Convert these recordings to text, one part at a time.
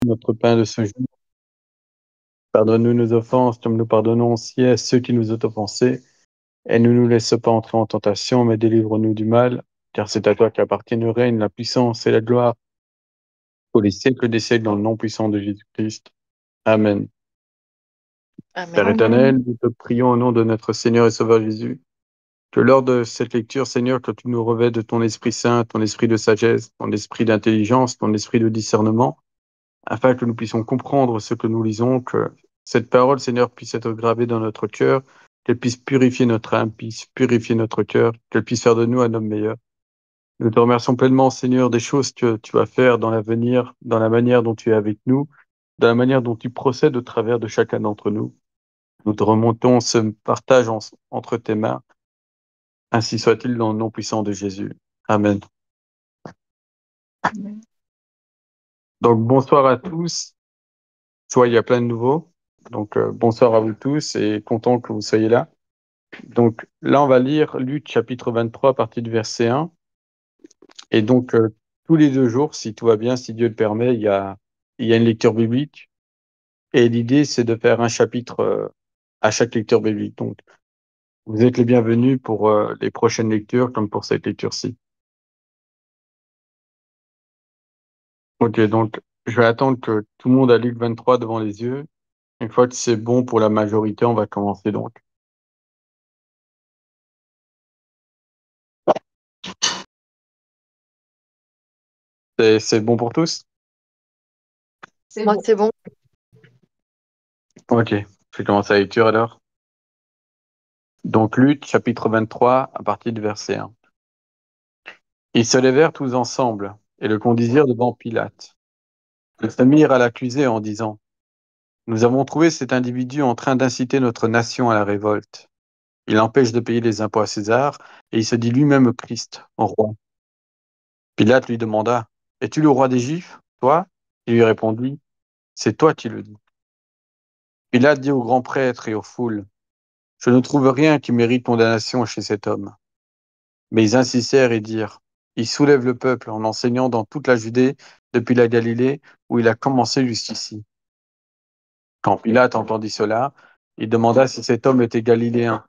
notre pain de ce jour. Pardonne-nous nos offenses, comme nous pardonnons aussi à ceux qui nous ont offensés. Et ne nous laisse pas entrer en tentation, mais délivre-nous du mal. Car c'est à toi qu'appartient le règne, la puissance et la gloire pour les siècles des siècles, dans le nom puissant de Jésus-Christ. Amen. Père Amen. éternel, nous te prions au nom de notre Seigneur et Sauveur Jésus, que lors de cette lecture, Seigneur, que tu nous revêtes de ton Esprit Saint, ton esprit de sagesse, ton esprit d'intelligence, ton esprit de discernement, afin que nous puissions comprendre ce que nous lisons, que cette parole, Seigneur, puisse être gravée dans notre cœur, qu'elle puisse purifier notre âme, puisse purifier notre cœur, qu'elle puisse faire de nous un homme meilleur. Nous te remercions pleinement, Seigneur, des choses que tu vas faire dans l'avenir, dans la manière dont tu es avec nous, dans la manière dont tu procèdes au travers de chacun d'entre nous. Nous te remontons ce partage entre tes mains. Ainsi soit-il dans le nom puissant de Jésus. Amen. Amen. Donc, bonsoir à tous. Soit il y a plein de nouveaux. Donc, bonsoir à vous tous et content que vous soyez là. Donc, là, on va lire Luc chapitre 23 à partir du verset 1. Et donc, tous les 2 jours, si tout va bien, si Dieu le permet, il y a une lecture biblique. Et l'idée, c'est de faire un chapitre à chaque lecture biblique. Donc, vous êtes les bienvenus pour les prochaines lectures, comme pour cette lecture-ci. Ok, donc je vais attendre que tout le monde a Luc 23 devant les yeux. Une fois que c'est bon pour la majorité, on va commencer donc. C'est bon pour tous? Moi, c'est bon. Ok, je vais commencer la lecture alors. Donc Luc chapitre 23 à partir du verset 1. Ils se levèrent tous ensemble et le conduisirent devant Pilate. Ils se mirent à l'accuser en disant: Nous avons trouvé cet individu en train d'inciter notre nation à la révolte. Il empêche de payer les impôts à César et il se dit lui-même Christ, en roi. Pilate lui demanda: Es-tu le roi des Juifs, toi? Il lui répondit: C'est toi qui le dis. Pilate dit aux grands prêtres et aux foules: Je ne trouve rien qui mérite condamnation chez cet homme. Mais ils insistèrent et dirent: Il soulève le peuple en enseignant dans toute la Judée, depuis la Galilée, où il a commencé jusqu'ici. Quand Pilate entendit cela, il demanda si cet homme était galiléen.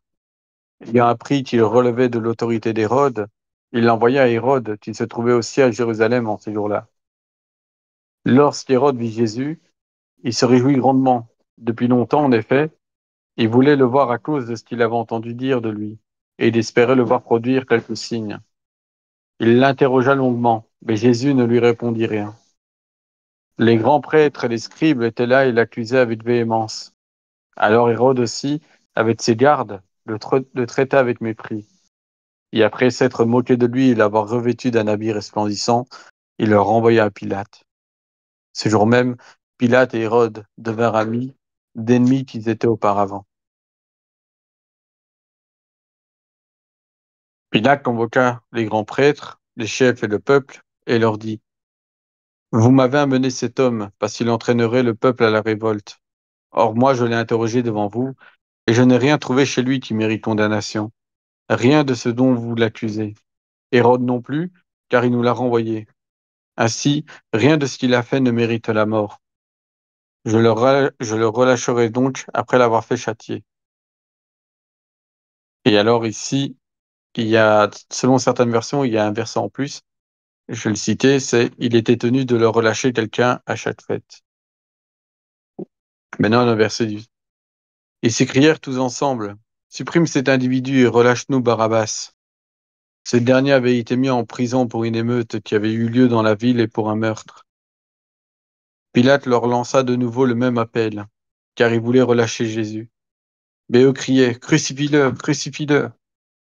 Ayant appris qu'il relevait de l'autorité d'Hérode, il l'envoya à Hérode, qui se trouvait aussi à Jérusalem en ces jours-là. Lorsqu'Hérode vit Jésus, il se réjouit grandement. Depuis longtemps, en effet, il voulait le voir à cause de ce qu'il avait entendu dire de lui, et il espérait le voir produire quelques signes. Il l'interrogea longuement, mais Jésus ne lui répondit rien. Les grands prêtres et les scribes étaient là et l'accusaient avec véhémence. Alors Hérode aussi, avec ses gardes, le traita avec mépris. Et après s'être moqué de lui et l'avoir revêtu d'un habit resplendissant, il le renvoya à Pilate. Ce jour même, Pilate et Hérode devinrent amis, d'ennemis qu'ils étaient auparavant. Pilate convoqua les grands prêtres, les chefs et le peuple, et leur dit: Vous m'avez amené cet homme parce qu'il entraînerait le peuple à la révolte. Or moi je l'ai interrogé devant vous, et je n'ai rien trouvé chez lui qui mérite condamnation. Rien de ce dont vous l'accusez. Hérode non plus, car il nous l'a renvoyé. Ainsi, rien de ce qu'il a fait ne mérite la mort. Je le relâcherai donc après l'avoir fait châtier. Et alors ici, il y a, selon certaines versions, il y a un verset en plus. Je vais le citer, c'est: Il était tenu de leur relâcher quelqu'un à chaque fête. Maintenant, le verset 10. Ils s'écrièrent tous ensemble: Supprime cet individu et relâche-nous Barabbas. Ce dernier avait été mis en prison pour une émeute qui avait eu lieu dans la ville et pour un meurtre. Pilate leur lança de nouveau le même appel, car il voulait relâcher Jésus. Mais eux criaient: Crucifie-le, crucifie-le.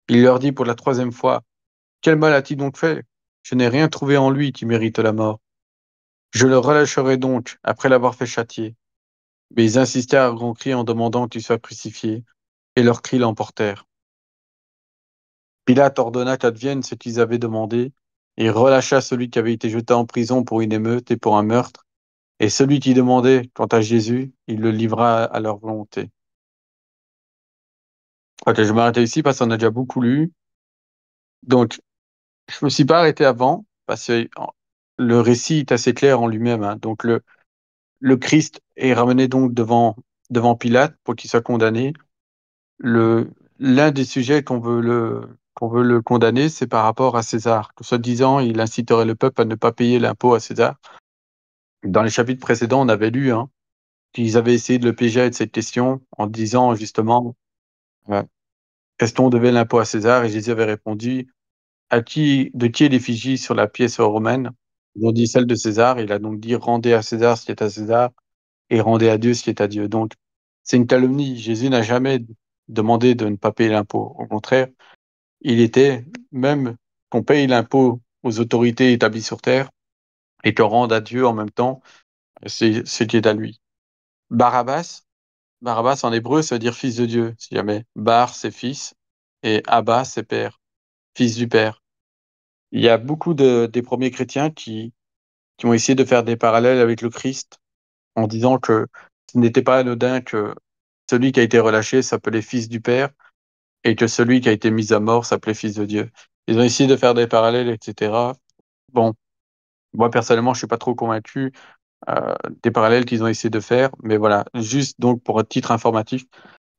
Il leur dit pour la 3e fois: Quel mal a-t-il donc fait? Je n'ai rien trouvé en lui qui mérite la mort. Je le relâcherai donc après l'avoir fait châtier. Mais ils insistèrent à grands cris en demandant qu'il soit crucifié, et leurs cris l'emportèrent. Pilate ordonna qu'advienne ce qu'ils avaient demandé, et relâcha celui qui avait été jeté en prison pour une émeute et pour un meurtre, et celui qui demandait quant à Jésus, il le livra à leur volonté. Ok, je vais m'arrêter ici parce qu'on a déjà beaucoup lu. Donc, je me suis pas arrêté avant, parce que le récit est assez clair en lui-même, hein. Donc, le Christ est ramené donc devant Pilate pour qu'il soit condamné. L'un des sujets qu'on veut le condamner, c'est par rapport à César. Que soi-disant, il inciterait le peuple à ne pas payer l'impôt à César. Dans les chapitres précédents, on avait lu qu'ils avaient essayé de le piéger avec cette question en disant justement, euh, est-ce qu'on devait l'impôt à César? Et Jésus avait répondu, de qui est l'effigie sur la pièce romaine? Ils ont dit celle de César. Il a donc dit, rendez à César ce qui est à César et rendez à Dieu ce qui est à Dieu. Donc, c'est une calomnie. Jésus n'a jamais demandé de ne pas payer l'impôt. Au contraire, il était même qu'on paye l'impôt aux autorités établies sur terre et qu'on rende à Dieu en même temps ce qui est à lui. Barabbas, Barabbas en hébreu, ça veut dire fils de Dieu, si jamais. Bar, c'est fils, et Abba, c'est père, fils du père. Il y a beaucoup des premiers chrétiens qui ont essayé de faire des parallèles avec le Christ en disant que ce n'était pas anodin que celui qui a été relâché s'appelait fils du père et que celui qui a été mis à mort s'appelait fils de Dieu. Ils ont essayé de faire des parallèles, etc. Bon, moi personnellement, je suis pas trop convaincu des parallèles qu'ils ont essayé de faire, mais voilà, juste donc pour un titre informatif,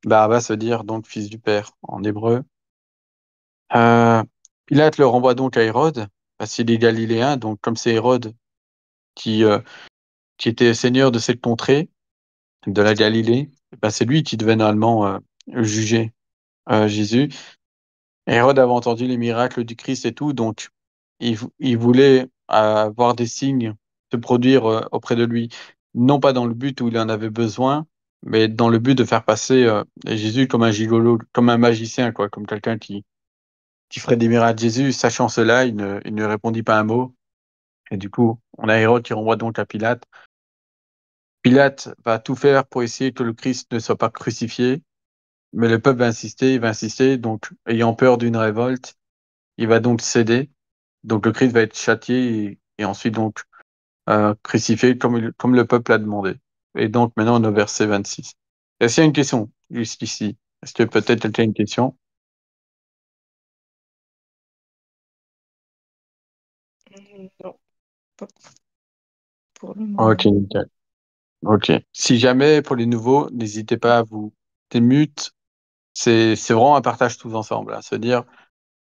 Barabbas veut dire donc fils du père en hébreu. Euh, Pilate le renvoie donc à Hérode, parce qu'il est galiléen, donc comme c'est Hérode qui, euh, qui était seigneur de cette contrée, de la Galilée, ben c'est lui qui devait normalement juger Jésus. Hérode avait entendu les miracles du Christ et tout, donc il voulait avoir des signes se produire auprès de lui, non pas dans le but où il en avait besoin, mais dans le but de faire passer Jésus comme un gigolo, comme un magicien, quoi, comme quelqu'un qui ferait des miracles. Jésus, sachant cela, il ne répondit pas un mot. Et du coup, on a Hérode qui renvoie donc à Pilate. Pilate va tout faire pour essayer que le Christ ne soit pas crucifié, mais le peuple va insister, il va insister, donc ayant peur d'une révolte, il va donc céder. Donc le Christ va être châtié et ensuite donc crucifié comme le peuple a demandé. Et donc maintenant on est au verset 26. Est-ce qu'il y a une question jusqu'ici? Est-ce que peut-être quelqu'un a une question? Non, pas pour le moment. Ok, nickel. Ok. Si jamais pour les nouveaux, n'hésitez pas à vous mute. C'est vraiment un partage tous ensemble. À se dire,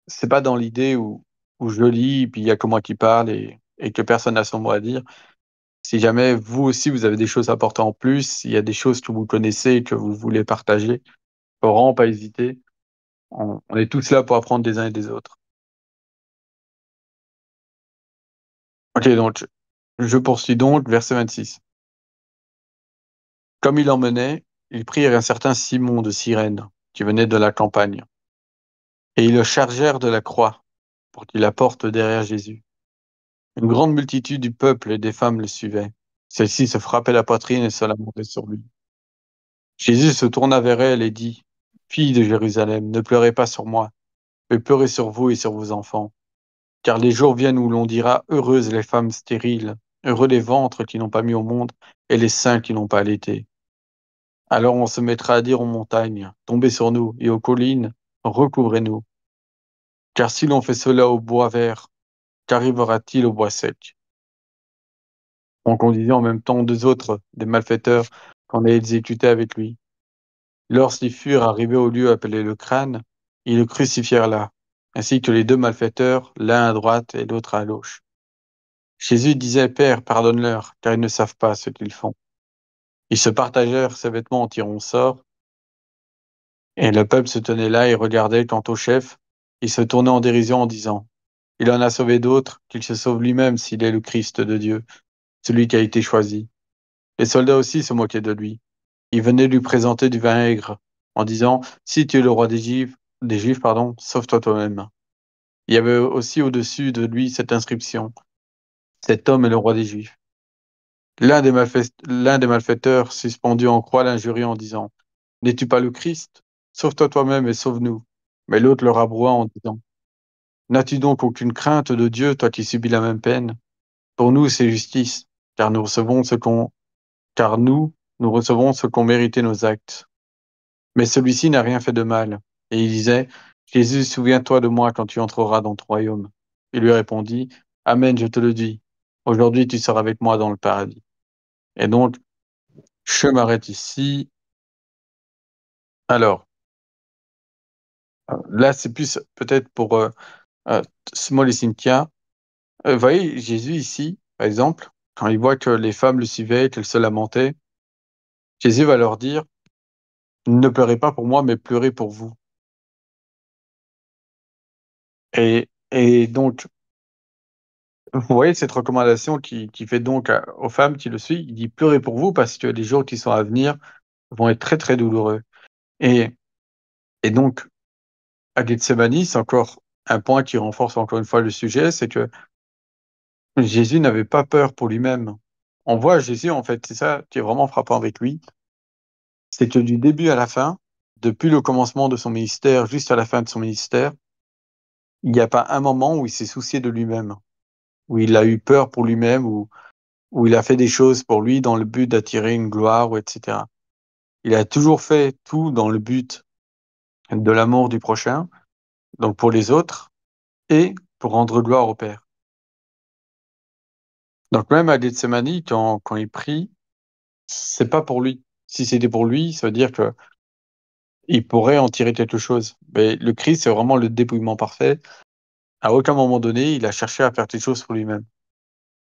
c'est pas dans l'idée où je lis, puis il y a que moi qui parle et que personne n'a son mot à dire. Si jamais vous aussi, vous avez des choses à apporter en plus, il y a des choses que vous connaissez et que vous voulez partager, faut vraiment pas hésiter. On est tous là pour apprendre des uns et des autres. Ok, donc je poursuis donc, verset 26. Comme il emmenait, ils prirent un certain Simon de Cyrène, qui venait de la campagne, et ils le chargèrent de la croix pour qu'il la porte derrière Jésus. Une grande multitude du peuple et des femmes le suivaient. Celle-ci se frappait la poitrine et se lamentait sur lui. Jésus se tourna vers elle et dit, Filles de Jérusalem, ne pleurez pas sur moi, mais pleurez sur vous et sur vos enfants. Car les jours viennent où l'on dira, heureuses les femmes stériles, heureux les ventres qui n'ont pas mis au monde et les seins qui n'ont pas allaité. Alors on se mettra à dire aux montagnes, tombez sur nous, et aux collines, recouvrez-nous. Car si l'on fait cela au bois vert, qu'arrivera-t-il au bois sec? On conduisit en même temps deux autres, des malfaiteurs, qu'on a exécutés avec lui. Lorsqu'ils furent arrivés au lieu appelé le crâne, ils le crucifièrent là, ainsi que les deux malfaiteurs, l'un à droite et l'autre à gauche. Jésus disait, Père, pardonne-leur, car ils ne savent pas ce qu'ils font. Ils se partagèrent ses vêtements en tirant au sort, et le peuple se tenait là et regardait quant au chef. Il se tournait en dérision en disant, Il en a sauvé d'autres, qu'il se sauve lui-même s'il est le Christ de Dieu, celui qui a été choisi. Les soldats aussi se moquaient de lui. Ils venaient lui présenter du vin aigre, en disant, Si tu es le roi des Juifs, pardon, sauve-toi toi-même. Il y avait aussi au-dessus de lui cette inscription, Cet homme est le roi des Juifs. L'un des malfaiteurs suspendu en croix l'injurie en disant, N'es-tu pas le Christ? Sauve-toi toi-même et sauve-nous. Mais l'autre le rabroua en disant, N'as-tu donc aucune crainte de Dieu, toi qui subis la même peine? Pour nous, c'est justice, car nous recevons ce qu'ont mérité nos actes. Mais celui-ci n'a rien fait de mal. Et il disait, Jésus, souviens-toi de moi quand tu entreras dans ton royaume. Il lui répondit, Amen, je te le dis. Aujourd'hui, tu seras avec moi dans le paradis. Et donc, Je m'arrête ici. Alors, là, c'est plus peut-être pour Small et Cynthia. Vous voyez, Jésus ici, par exemple, quand il voit que les femmes le suivaient, qu'elles se lamentaient, Jésus va leur dire, ne pleurez pas pour moi, mais pleurez pour vous. Et donc, vous voyez cette recommandation qui fait donc aux femmes qui le suivent, il dit pleurez pour vous parce que les jours qui sont à venir vont être très très douloureux. Et, et donc, à Gethsemane, c'est encore un point qui renforce encore une fois le sujet, c'est que Jésus n'avait pas peur pour lui-même. On voit Jésus, en fait, c'est ça qui est vraiment frappant avec lui, c'est que du début à la fin, depuis le commencement de son ministère jusqu'à la fin de son ministère, il n'y a pas un moment où il s'est soucié de lui-même, où il a eu peur pour lui-même, où il a fait des choses pour lui dans le but d'attirer une gloire, ou etc. Il a toujours fait tout dans le but de l'amour du prochain, donc pour les autres, et pour rendre gloire au Père. Donc même à Gethsemane, quand il prie, c'est pas pour lui. Si c'était pour lui, ça veut dire que il pourrait en tirer quelque chose. Mais le Christ, c'est vraiment le dépouillement parfait. À aucun moment donné, il a cherché à faire quelque chose pour lui-même.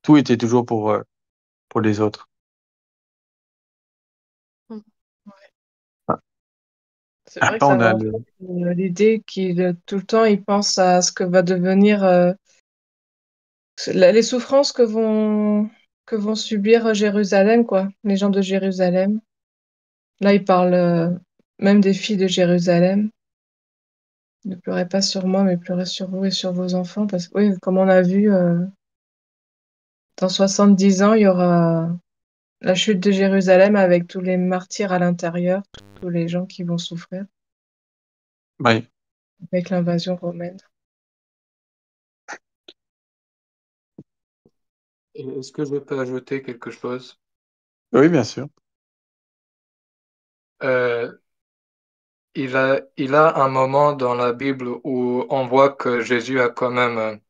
Tout était toujours pour les autres. C'est vrai que Après, ça on a renforce l'idée qu'il tout le temps il pense à ce que va devenir les souffrances que vont subir Jérusalem, quoi, les gens de Jérusalem. Là, il parle même des filles de Jérusalem. Ne pleurez pas sur moi, mais pleurez sur vous et sur vos enfants. Parce que, oui, comme on a vu, dans 70 ans, il y aura la chute de Jérusalem avec tous les martyrs à l'intérieur, tous les gens qui vont souffrir oui. avec l'invasion romaine. Est-ce que je peux ajouter quelque chose? Oui, bien sûr. Euh, il a un moment dans la Bible où on voit que Jésus a quand même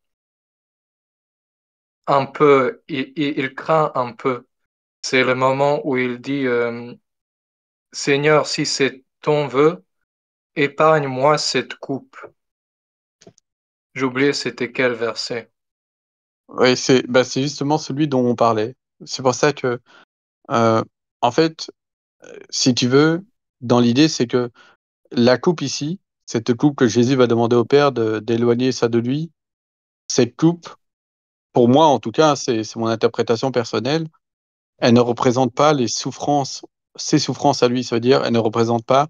un peu, il craint un peu. C'est le moment où il dit, Seigneur, si c'est ton vœu, épargne-moi cette coupe. J'ai oublié c'était quel verset. Oui, c'est justement celui dont on parlait. C'est pour ça que, euh, en fait, si tu veux, dans l'idée, c'est que la coupe ici, cette coupe que Jésus va demander au Père d'éloigner ça de lui, cette coupe, pour moi en tout cas, c'est mon interprétation personnelle, elle ne représente pas les souffrances, ses souffrances à lui, ça veut dire, elle ne représente pas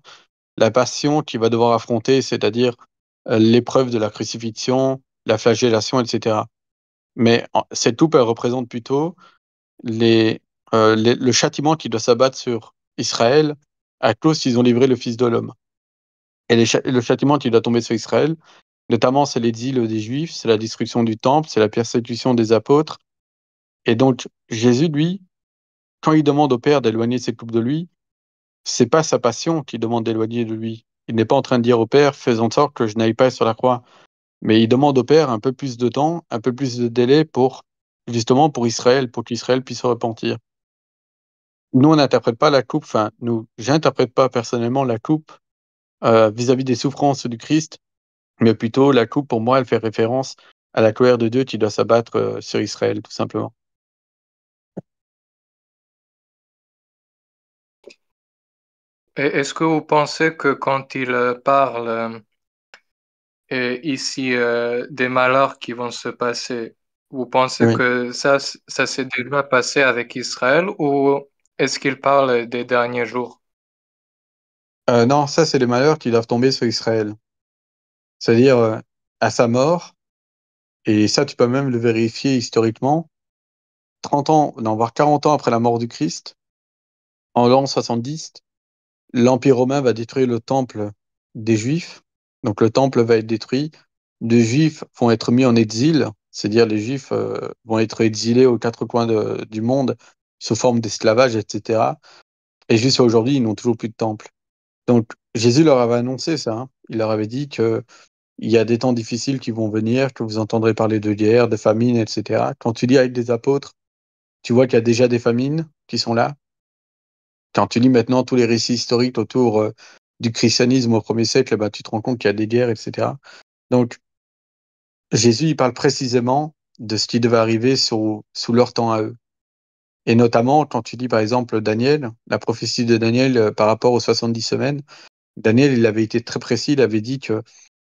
la passion qu'il va devoir affronter, c'est-à-dire l'épreuve de la crucifixion, la flagellation, etc. Mais cette coupe, elle représente plutôt le châtiment qui doit s'abattre sur Israël à cause qu'ils ont livré le Fils de l'homme. Et le châtiment qui doit tomber sur Israël, notamment, c'est l'exil des Juifs, c'est la destruction du temple, c'est la persécution des apôtres. Et donc, Jésus, lui, quand il demande au Père d'éloigner cette coupe de lui, c'est pas sa passion qui demande d'éloigner de lui. Il n'est pas en train de dire au Père, fais en sorte que je n'aille pas sur la croix. Mais il demande au Père un peu plus de temps, un peu plus de délai justement, pour Israël, pour qu'Israël puisse se repentir. Nous, on n'interprète pas la coupe, enfin, j'interprète pas personnellement la coupe vis-à-vis des souffrances du Christ, mais plutôt la coupe, pour moi, elle fait référence à la colère de Dieu qui doit s'abattre sur Israël, tout simplement. Et est-ce que vous pensez que quand il parle ici des malheurs qui vont se passer, vous pensez Oui. que ça s'est déjà passé avec Israël ou est-ce qu'il parle des derniers jours? Non, ça, c'est les malheurs qui doivent tomber sur Israël. C'est-à-dire, à sa mort, et ça, tu peux même le vérifier historiquement, 30 ans, non, voire 40 ans après la mort du Christ, en l'an 70, l'Empire romain va détruire le temple des Juifs. Donc le temple va être détruit. Les Juifs vont être mis en exil, c'est-à-dire les Juifs vont être exilés aux quatre coins du monde sous forme d'esclavage, etc. Et jusqu'à aujourd'hui, ils n'ont toujours plus de temple. Donc Jésus leur avait annoncé ça. Hein. Il leur avait dit que il y a des temps difficiles qui vont venir, que vous entendrez parler de guerre, de famine, etc. Quand tu lis avec des apôtres, tu vois qu'il y a déjà des famines qui sont là. Quand tu lis maintenant tous les récits historiques autour du christianisme au 1er siècle, tu te rends compte qu'il y a des guerres, etc. Donc, Jésus, il parle précisément de ce qui devait arriver sous leur temps à eux. Et notamment, quand tu dis, par exemple, Daniel, la prophétie de Daniel par rapport aux 70 semaines, Daniel, il avait été très précis, il avait dit qu'il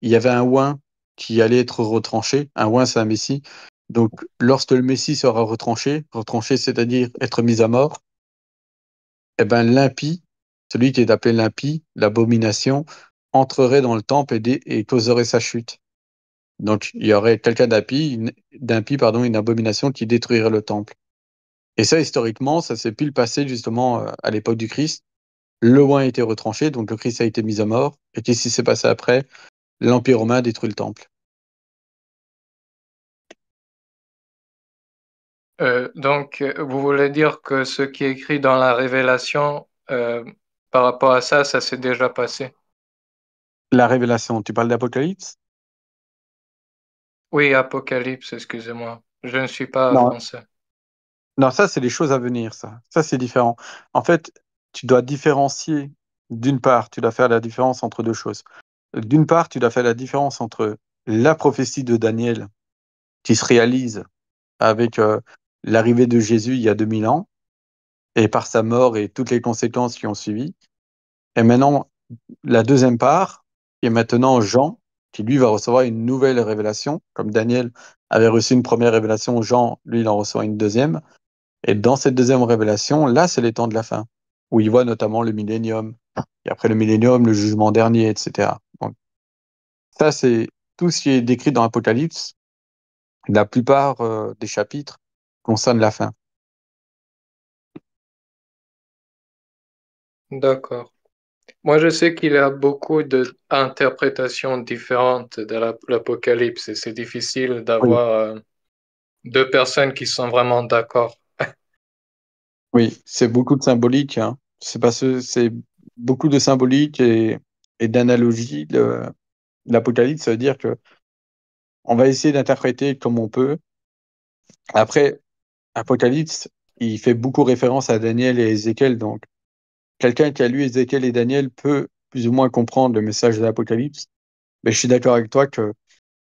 y avait un oint qui allait être retranché. Un oint, c'est un messie. Donc, lorsque le messie sera retranché, c'est-à-dire être mis à mort, eh ben, l'impie, celui qui est appelé l'impie, l'abomination, entrerait dans le temple et causerait sa chute. Donc, il y aurait quelqu'un d'impie, une abomination qui détruirait le temple. Et ça, historiquement, ça s'est pile passé justement à l'époque du Christ. Le oint a été retranché, donc le Christ a été mis à mort. Et qu'est-ce qui s'est passé après? L'Empire romain a détruit le temple. Donc, vous voulez dire que ce qui est écrit dans la Révélation, par rapport à ça, ça s'est déjà passé? La révélation, tu parles d'Apocalypse? Oui, Apocalypse, excusez-moi. Je ne suis pas Non, français. non, ça, c'est les choses à venir, ça. Ça, c'est différent. En fait, tu dois différencier, d'une part, tu dois faire la différence entre deux choses. D'une part, tu dois faire la différence entre la prophétie de Daniel qui se réalise avec l'arrivée de Jésus il y a 2000 ans, et par sa mort et toutes les conséquences qui ont suivi. Et maintenant, la deuxième part, qui est maintenant Jean, qui lui va recevoir une nouvelle révélation, comme Daniel avait reçu une première révélation, Jean, lui, il en reçoit une deuxième. Et dans cette deuxième révélation, là, c'est les temps de la fin, où il voit notamment le millénium, et après le millénium, le jugement dernier, etc. Donc, ça, c'est tout ce qui est décrit dans l'Apocalypse. La plupart des chapitres concernent la fin. D'accord. Moi, je sais qu'il y a beaucoup d'interprétations différentes de l'Apocalypse et c'est difficile Oui, d'avoir deux personnes qui sont vraiment d'accord. oui, c'est beaucoup de symbolique, hein. C'est beaucoup de symbolique et d'analogie. L'Apocalypse, ça veut dire que on va essayer d'interpréter comme on peut. Après, Apocalypse, il fait beaucoup référence à Daniel et Ézéchiel, donc quelqu'un qui a lu Ézéchiel et Daniel peut plus ou moins comprendre le message de l'Apocalypse. Mais je suis d'accord avec toi qu'il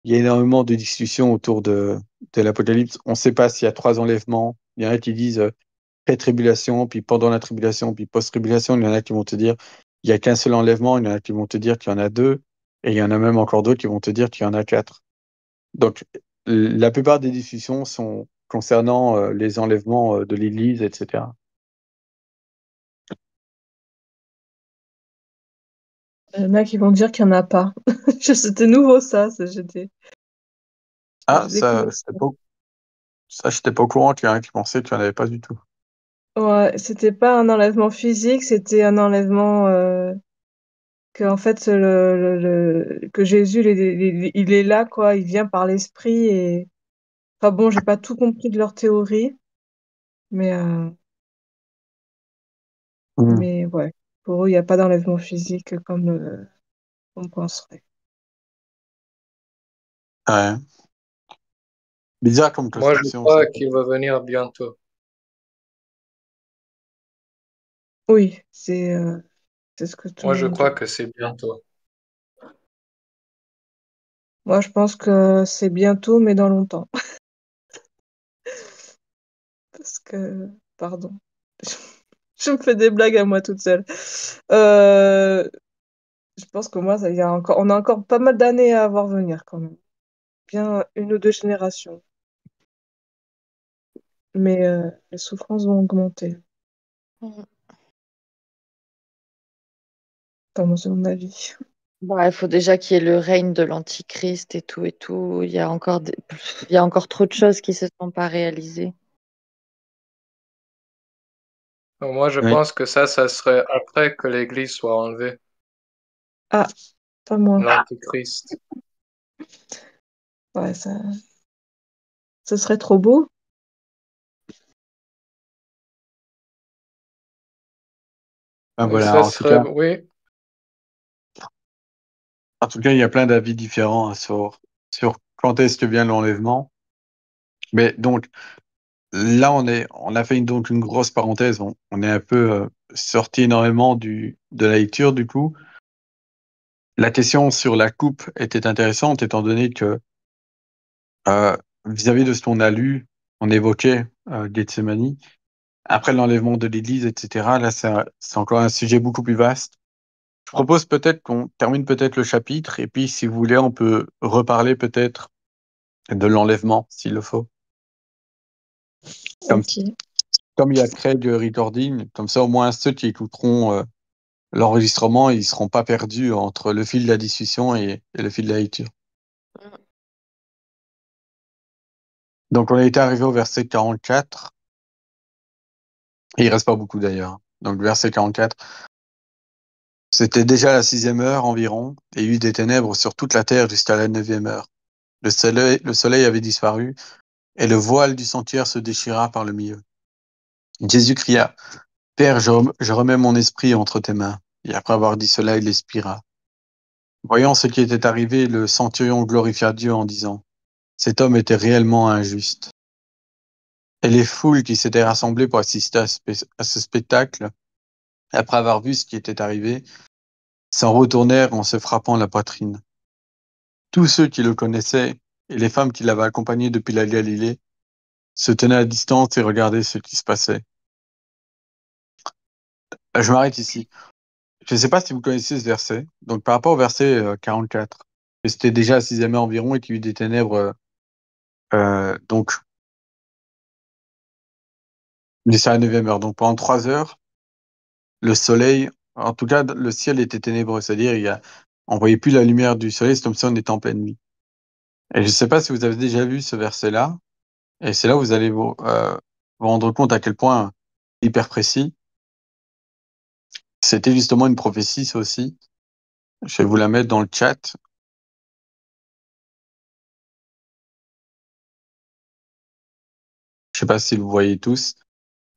y a énormément de discussions autour de l'Apocalypse. On ne sait pas s'il y a 3 enlèvements. Il y en a qui disent pré-tribulation, puis pendant la tribulation, puis post-tribulation. Il y en a qui vont te dire il n'y a qu'un seul enlèvement. Il y en a qui vont te dire qu'il y en a deux. Et il y en a même encore d'autres qui vont te dire qu'il y en a 4. Donc, la plupart des discussions sont concernant les enlèvements de l'Église, etc. Il y en a qui vont dire qu'il n'y en a pas. C'était nouveau ça, j'ai Ah, découvert. ça, j'étais pas au courant qu'il y en a qui pensaient qu'il n'y en avait pas du tout. Ouais, c'était pas un enlèvement physique, c'était un enlèvement que en fait que Jésus il est là quoi, il vient par l'esprit et enfin bon, j'ai pas tout compris de leur théorie, mais Hmm. mais ouais, pour eux il n'y a pas d'enlèvement physique comme on penserait. Ouais. Bizarre comme Moi, je construction, ça. crois qu'il va venir bientôt. Oui, c'est ce que tout le Moi, je monde dit. crois que c'est bientôt. Moi, je pense que c'est bientôt, mais dans longtemps. Parce que, pardon, je me fais des blagues à moi toute seule. Euh, je pense que moi, on a encore pas mal d'années à voir venir quand même. Bien une ou deux générations. Mais les souffrances vont augmenter, Mhm. comme c'est mon avis. Bah, il faut déjà qu'il y ait le règne de l'Antichrist et tout et tout. Il y a encore trop de choses qui se sont pas réalisées. Donc, moi, je Oui. pense que ça serait après que l'Église soit enlevée, Ah, pas moi. l'Antéchrist. Ouais, ça serait trop beau. Ben voilà, Ça serait, oui, en tout cas, il y a plein d'avis différents hein, sur quand est-ce que vient l'enlèvement. Mais donc, là, on a fait donc une grosse parenthèse. On est un peu sorti énormément de la lecture, du coup. La question sur la coupe était intéressante, étant donné que vis-à-vis de ce qu'on a lu, on évoquait Gethsemane. Après l'enlèvement de l'Église, etc., là, c'est encore un sujet beaucoup plus vaste. Je propose peut-être qu'on termine peut-être le chapitre, et puis, si vous voulez, on peut reparler peut-être de l'enlèvement, s'il le faut. Comme, Ok. comme il y a Craig Recording, comme ça, au moins, ceux qui écouteront l'enregistrement, ils seront pas perdus entre le fil de la discussion et le fil de la lecture. Donc, on a été arrivé au verset 44. Et il reste pas beaucoup d'ailleurs. Donc, verset 44. C'était déjà la 6e heure environ, et il y eut des ténèbres sur toute la terre jusqu'à la 9e heure. Le soleil avait disparu, et le voile du sanctuaire se déchira par le milieu. Jésus cria, Père, je remets mon esprit entre tes mains. Et après avoir dit cela, il expira. Voyant ce qui était arrivé, le centurion glorifia Dieu en disant, cet homme était réellement injuste. Et les foules qui s'étaient rassemblées pour assister à ce spectacle, après avoir vu ce qui était arrivé, s'en retournèrent en se frappant la poitrine. Tous ceux qui le connaissaient et les femmes qui l'avaient accompagné depuis la Galilée se tenaient à distance et regardaient ce qui se passait. Je m'arrête ici. Je ne sais pas si vous connaissez ce verset. Donc, par rapport au verset 44, que c'était déjà à 6e heure environ et qu'il y a eu des ténèbres, donc, mais c'est à la 9e heure. Donc, pendant 3 heures, le soleil, en tout cas, le ciel était ténébreux. C'est-à-dire, on voyait plus la lumière du soleil. C'est comme si on était en pleine nuit. Et je ne sais pas si vous avez déjà vu ce verset-là. Et c'est là où vous allez vous rendre compte à quel point hyper précis. C'était justement une prophétie, ça aussi. Je vais vous la mettre dans le chat. Je sais pas si vous voyez tous.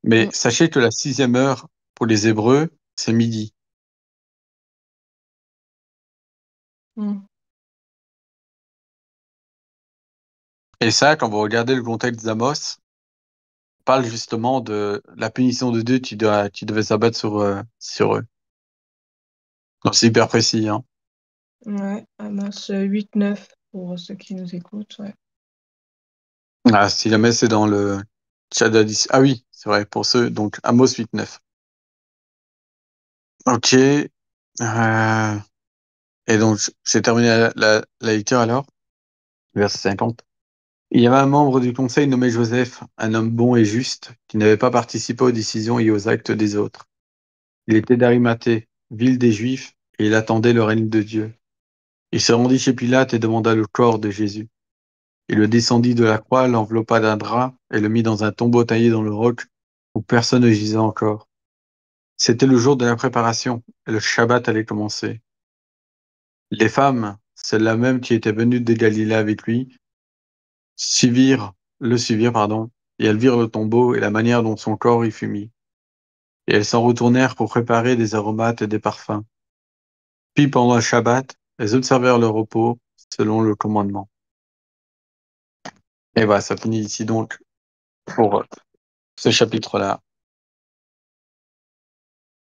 Mais sachez que la 6e heure pour les Hébreux, c'est midi. Mm. Et ça, quand vous regardez le contexte d'Amos, on parle justement de la punition de Dieu qui devait s'abattre sur eux. Donc c'est hyper précis, hein. Ouais, Amos 8-9 pour ceux qui nous écoutent. Ouais. Ah, si jamais c'est dans le chat d'Addis. Ah oui, c'est vrai, pour ceux. Donc Amos 8-9. Ok. Et donc, j'ai terminé la lecture alors. Verset 50. Il y avait un membre du conseil nommé Joseph, un homme bon et juste, qui n'avait pas participé aux décisions et aux actes des autres. Il était d'Arimathée, ville des Juifs, et il attendait le règne de Dieu. Il se rendit chez Pilate et demanda le corps de Jésus. Il le descendit de la croix, l'enveloppa d'un drap et le mit dans un tombeau taillé dans le roc où personne ne gisait encore. C'était le jour de la préparation et le Shabbat allait commencer. Les femmes, celles-là même qui étaient venues de Galilée avec lui, le suivirent, pardon, et elles virent le tombeau et la manière dont son corps y fut mis. Et elles s'en retournèrent pour préparer des aromates et des parfums. Puis pendant le Shabbat, elles observèrent le repos selon le commandement. Et voilà, ça finit ici donc pour ce chapitre-là.